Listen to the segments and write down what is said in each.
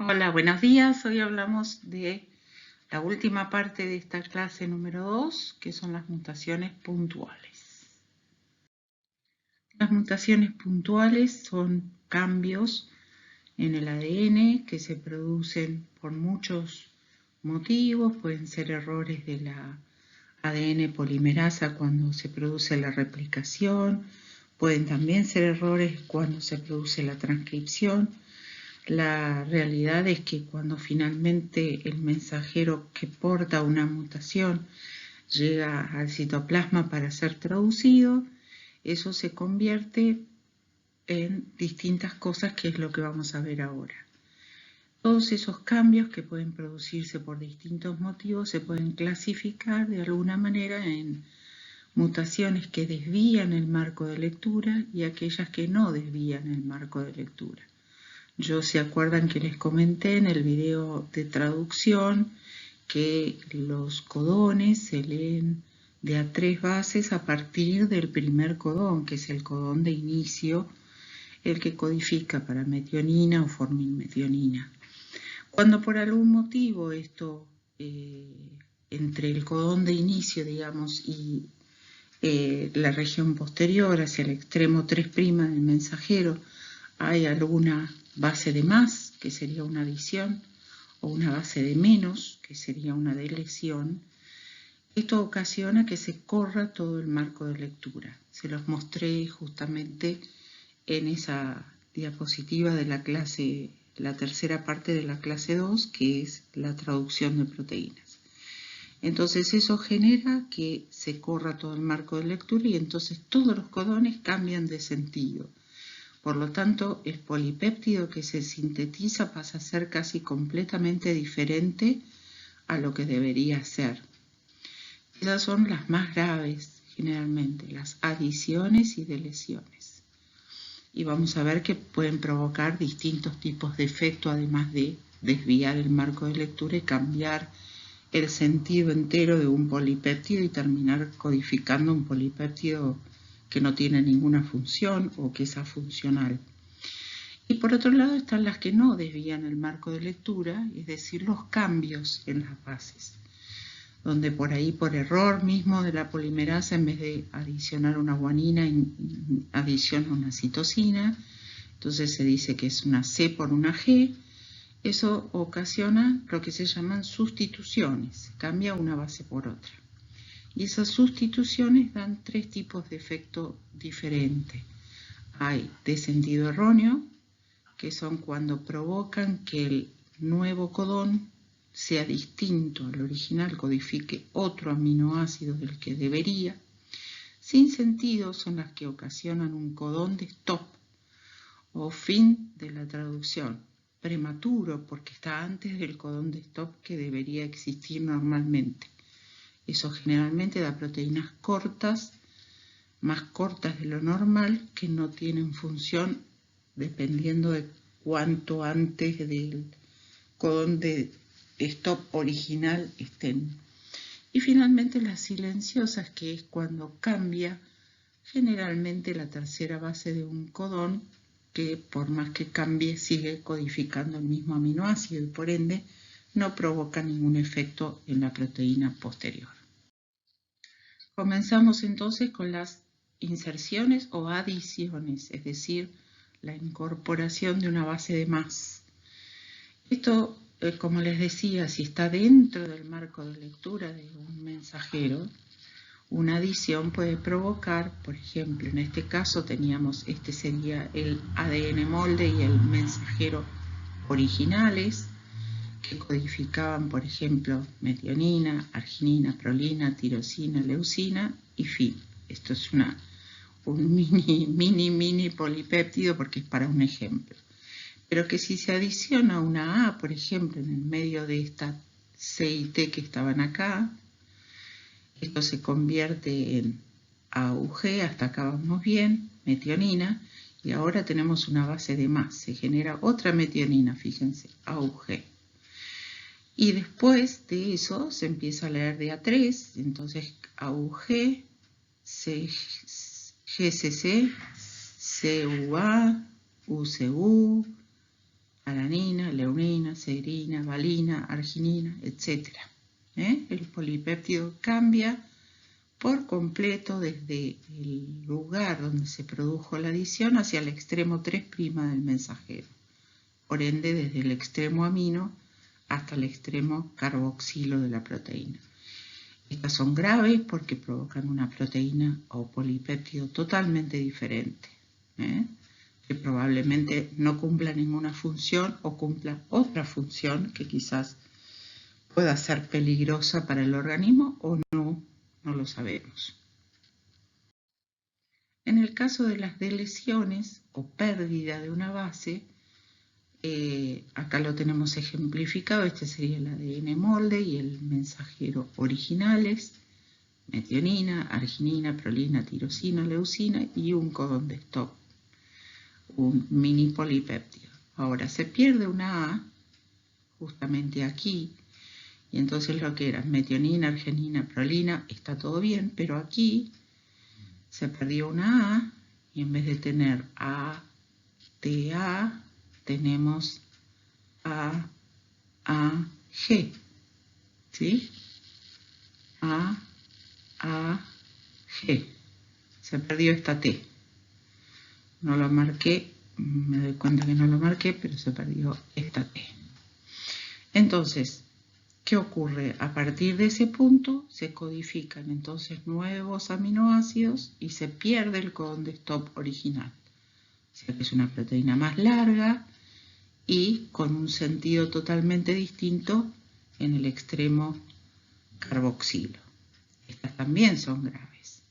Hola, buenos días. Hoy hablamos de la última parte de esta clase número 2, que son las mutaciones puntuales. Las mutaciones puntuales son cambios en el ADN que se producen por muchos motivos. Pueden ser errores de la ADN polimerasa cuando se produce la replicación. Pueden también ser errores cuando se produce la transcripción. La realidad es que cuando finalmente el mensajero que porta una mutación llega al citoplasma para ser traducido, eso se convierte en distintas cosas, que es lo que vamos a ver ahora. Todos esos cambios que pueden producirse por distintos motivos se pueden clasificar de alguna manera en mutaciones que desvían el marco de lectura y aquellas que no desvían el marco de lectura. Se acuerdan que les comenté en el video de traducción que los codones se leen de a 3 bases a partir del primer codón, que es el codón de inicio, el que codifica para metionina o formimetionina. Cuando por algún motivo esto, entre el codón de inicio, digamos, y la región posterior hacia el extremo 3' del mensajero, hay alguna base de más, que sería una adición, o una base de menos, que sería una deleción. Esto ocasiona que se corra todo el marco de lectura. Se los mostré justamente en esa diapositiva de la clase, la tercera parte de la clase 2, que es la traducción de proteínas. Entonces eso genera que se corra todo el marco de lectura y entonces todos los codones cambian de sentido. Por lo tanto, el polipéptido que se sintetiza pasa a ser casi completamente diferente a lo que debería ser. Esas son las más graves, generalmente, las adiciones y deleciones. Y vamos a ver que pueden provocar distintos tipos de efecto, además de desviar el marco de lectura y cambiar el sentido entero de un polipéptido y terminar codificando un polipéptido que no tiene ninguna función o que es afuncional. Y por otro lado están las que no desvían el marco de lectura, es decir, los cambios en las bases, donde por ahí por error mismo de la polimerasa, en vez de adicionar una guanina, adiciona una citosina, entonces se dice que es una C por una G. Eso ocasiona lo que se llaman sustituciones, cambia una base por otra. Y esas sustituciones dan 3 tipos de efecto diferentes. Hay de sentido erróneo, que son cuando provocan que el nuevo codón sea distinto al original, codifique otro aminoácido del que debería. Sin sentido son las que ocasionan un codón de stop o fin de la traducción, prematuro porque está antes del codón de stop que debería existir normalmente. Eso generalmente da proteínas cortas, más cortas de lo normal, que no tienen función dependiendo de cuánto antes del codón de stop original estén. Y finalmente las silenciosas, que es cuando cambia generalmente la tercera base de un codón, que por más que cambie sigue codificando el mismo aminoácido y por ende no provoca ningún efecto en la proteína posterior. Comenzamos entonces con las inserciones o adiciones, es decir, la incorporación de una base de más. Esto, como les decía, si está dentro del marco de lectura de un mensajero, una adición puede provocar, por ejemplo, en este caso teníamos, este sería el ADN molde y el mensajero originales, que codificaban, por ejemplo, metionina, arginina, prolina, tirosina, leucina y fin. Esto es un mini polipéptido porque es para un ejemplo. Pero que si se adiciona una A, por ejemplo, en el medio de esta C y T que estaban acá, esto se convierte en AUG, hasta acá vamos bien, metionina, y ahora tenemos una base de más, se genera otra metionina, fíjense, AUG. Y después de eso se empieza a leer de A3, entonces AUG, GCC, CUA, UCU, alanina, leucina, serina, valina, arginina, etc. El polipéptido cambia por completo desde el lugar donde se produjo la adición hacia el extremo 3' del mensajero. Por ende, desde el extremo amino hasta el extremo carboxilo de la proteína. Estas son graves porque provocan una proteína o polipéptido totalmente diferente, que probablemente no cumpla ninguna función o cumpla otra función que quizás pueda ser peligrosa para el organismo o no lo sabemos. En el caso de las deleciones o pérdida de una base, acá lo tenemos ejemplificado, este sería el ADN molde y el mensajero originales, metionina, arginina, prolina, tirosina, leucina y un codón de stop, un mini polipéptido. Ahora se pierde una A justamente aquí, y entonces lo que era metionina, arginina, prolina, está todo bien, pero aquí se perdió una A y en vez de tener A, T, A, tenemos A, G, ¿sí? A, G. Se perdió esta T. No lo marqué, me doy cuenta que no lo marqué, pero se perdió esta T. Entonces, ¿qué ocurre? A partir de ese punto se codifican entonces nuevos aminoácidos y se pierde el codón de stop original. O sea que es una proteína más larga y con un sentido totalmente distinto en el extremo carboxilo. Estas también son graves.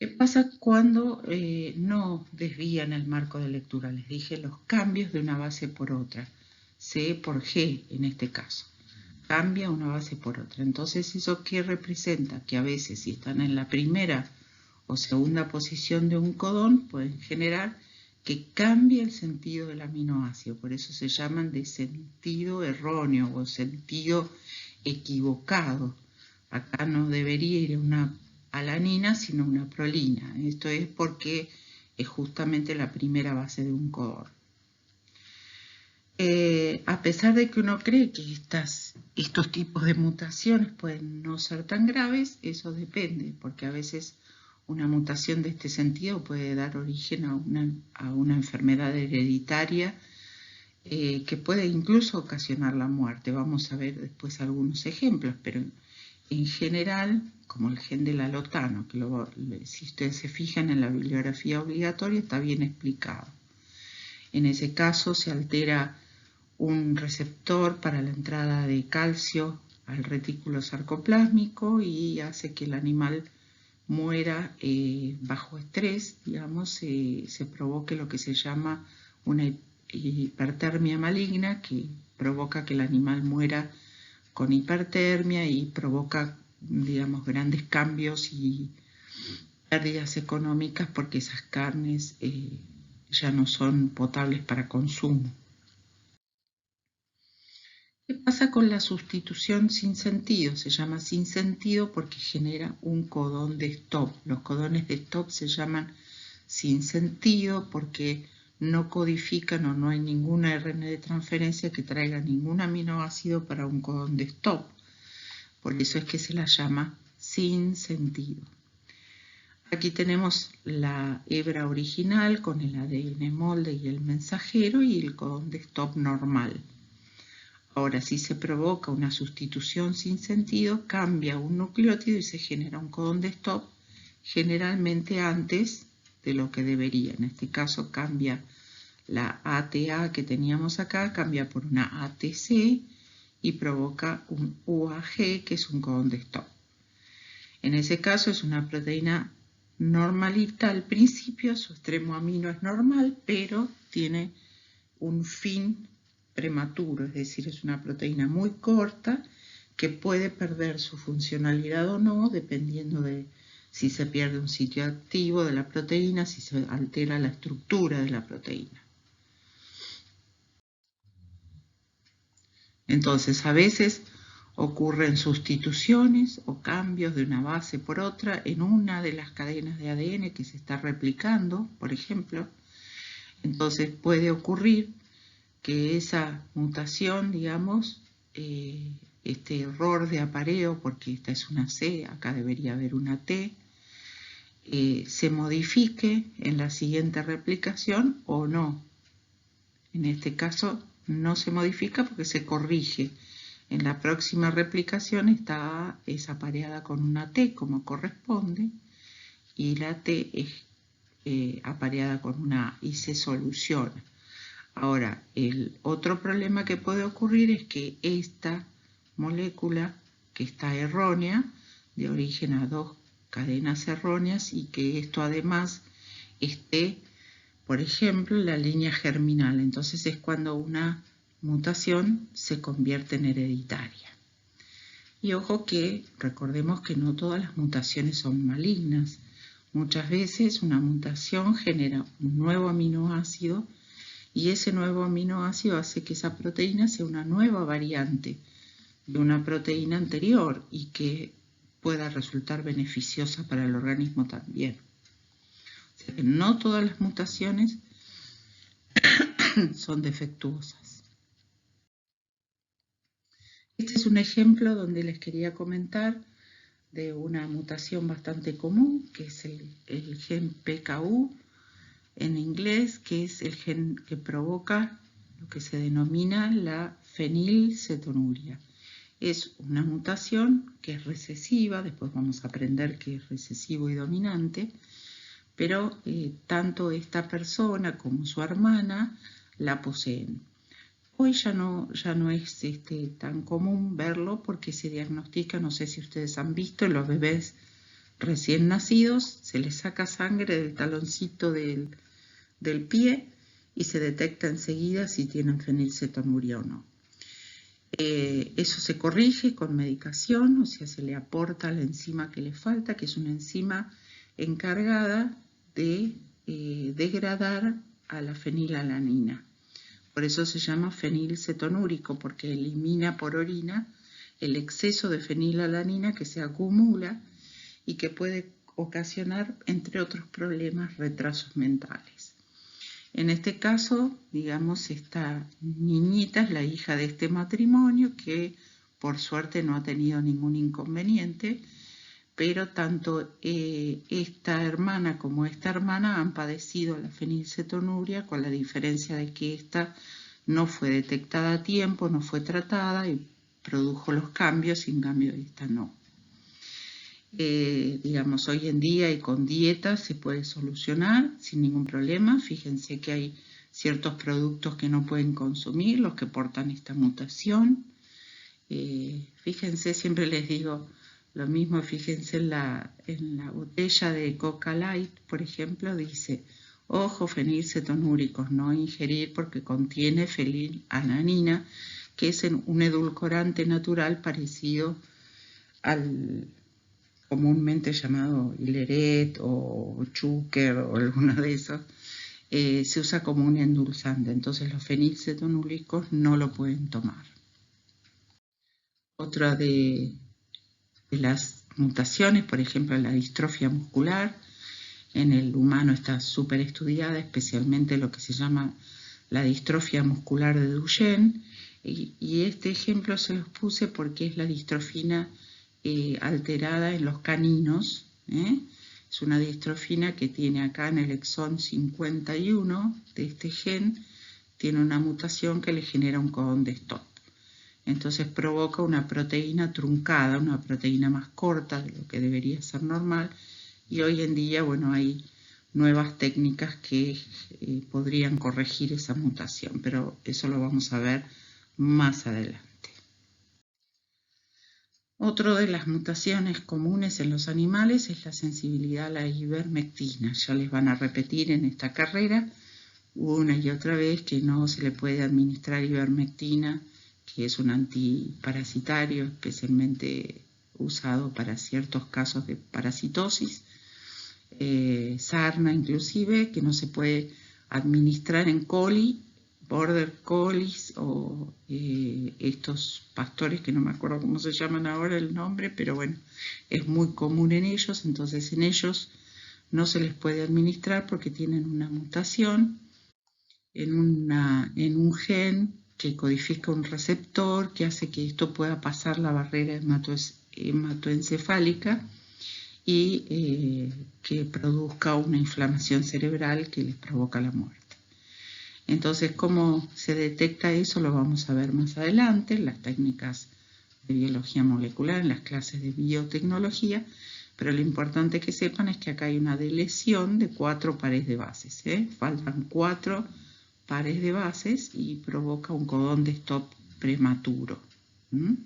¿Qué pasa cuando no desvían el marco de lectura? Les dije los cambios de una base por otra. C por G en este caso. Cambia una base por otra. Entonces, ¿eso qué representa? Que a veces si están en la primera o segunda posición de un codón, pueden generar que cambie el sentido del aminoácido. Por eso se llaman de sentido erróneo o sentido equivocado. Acá no debería ir una alanina, sino una prolina. Esto es porque es justamente la primera base de un codón. A pesar de que uno cree que estos tipos de mutaciones pueden no ser tan graves, eso depende, porque a veces una mutación de este sentido puede dar origen a una enfermedad hereditaria que puede incluso ocasionar la muerte. Vamos a ver después algunos ejemplos, pero en general, como el gen del alotano, que si ustedes se fijan en la bibliografía obligatoria, está bien explicado. En ese caso se altera un receptor para la entrada de calcio al retículo sarcoplásmico y hace que el animal muera bajo estrés, digamos, se provoque lo que se llama una hipertermia maligna, que provoca que el animal muera con hipertermia y provoca, digamos, grandes cambios y pérdidas económicas porque esas carnes ya no son potables para consumo. ¿Qué pasa con la sustitución sin sentido? Se llama sin sentido porque genera un codón de stop. Los codones de stop se llaman sin sentido porque no codifican o no hay ninguna RN de transferencia que traiga ningún aminoácido para un codón de stop. Por eso es que se la llama sin sentido. Aquí tenemos la hebra original con el ADN molde y el mensajero y el codón de stop normal. Ahora, si se provoca una sustitución sin sentido, cambia un nucleótido y se genera un codón de stop, generalmente antes de lo que debería. En este caso cambia la ATA que teníamos acá, cambia por una ATC y provoca un UAG, que es un codón de stop. En ese caso es una proteína normalita al principio, su extremo amino es normal, pero tiene un fin prematuro, es decir, es una proteína muy corta que puede perder su funcionalidad o no, dependiendo de si se pierde un sitio activo de la proteína, si se altera la estructura de la proteína. Entonces, a veces ocurren sustituciones o cambios de una base por otra en una de las cadenas de ADN que se está replicando, por ejemplo. Entonces puede ocurrir que esa mutación, digamos, este error de apareo, porque esta es una C, acá debería haber una T, se modifique en la siguiente replicación o no. En este caso no se modifica porque se corrige. En la próxima replicación es apareada con una T como corresponde y la T es apareada con una A y se soluciona. Ahora, el otro problema que puede ocurrir es que esta molécula que está errónea, de origen a 2 cadenas erróneas, y que esto además esté, por ejemplo, en la línea germinal. Entonces es cuando una mutación se convierte en hereditaria. Y ojo que recordemos que no todas las mutaciones son malignas. Muchas veces una mutación genera un nuevo aminoácido y ese nuevo aminoácido hace que esa proteína sea una nueva variante de una proteína anterior y que pueda resultar beneficiosa para el organismo también. O sea que no todas las mutaciones son defectuosas. Este es un ejemplo donde les quería comentar de una mutación bastante común, que es el gen PKU en inglés, que es el gen que provoca lo que se denomina la fenilcetonuria. Es una mutación que es recesiva, después vamos a aprender que es recesivo y dominante, pero tanto esta persona como su hermana la poseen. Hoy ya no es tan común verlo porque se diagnostica, no sé si ustedes han visto, en los bebés recién nacidos, se les saca sangre del taloncito del pie y se detecta enseguida si tienen fenilcetonuria o no. Eso se corrige con medicación, o sea, se le aporta la enzima que le falta, que es una enzima encargada de degradar a la fenilalanina. Por eso se llama fenilcetonúrico, porque elimina por orina el exceso de fenilalanina que se acumula y que puede ocasionar, entre otros problemas, retrasos mentales. En este caso, digamos, esta niñita es la hija de este matrimonio que por suerte no ha tenido ningún inconveniente, pero tanto esta hermana como esta hermana han padecido la fenilcetonuria, con la diferencia de que esta no fue detectada a tiempo, no fue tratada y produjo los cambios, y en cambio esta no. Digamos, hoy en día y con dieta se puede solucionar sin ningún problema. Fíjense que hay ciertos productos que no pueden consumir, los que portan esta mutación. Fíjense, siempre les digo lo mismo, fíjense en la botella de Coca Light, por ejemplo, dice: ojo, fenilcetonúricos, no ingerir porque contiene fenilalanina, que es un edulcorante natural parecido al comúnmente llamado hileret o chúquer o alguno de esos. Se usa como un endulzante, entonces los fenilcetonúricos no lo pueden tomar. Otra de las mutaciones, por ejemplo, la distrofia muscular, en el humano está súper estudiada, especialmente lo que se llama la distrofia muscular de Duchenne, y este ejemplo se los puse porque es la distrofina alterada en los caninos. Es una distrofina que tiene acá en el exón 51 de este gen, tiene una mutación que le genera un codón de stop. Entonces provoca una proteína truncada, una proteína más corta de lo que debería ser normal, y hoy en día, bueno, hay nuevas técnicas que podrían corregir esa mutación, pero eso lo vamos a ver más adelante. Otra de las mutaciones comunes en los animales es la sensibilidad a la ivermectina. Ya les van a repetir en esta carrera una y otra vez que no se le puede administrar ivermectina, que es un antiparasitario especialmente usado para ciertos casos de parasitosis, sarna inclusive, que no se puede administrar en coli, border collies o estos pastores que no me acuerdo cómo se llaman ahora el nombre, pero bueno, es muy común en ellos. Entonces en ellos no se les puede administrar porque tienen una mutación en un gen que codifica un receptor que hace que esto pueda pasar la barrera hematoencefálica y que produzca una inflamación cerebral que les provoca la muerte. Entonces, cómo se detecta eso lo vamos a ver más adelante en las técnicas de biología molecular, en las clases de biotecnología, pero lo importante que sepan es que acá hay una delesión de 4 pares de bases. Faltan 4 pares de bases y provoca un codón de stop prematuro. Bueno,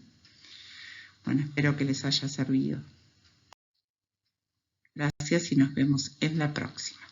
espero que les haya servido. Gracias y nos vemos en la próxima.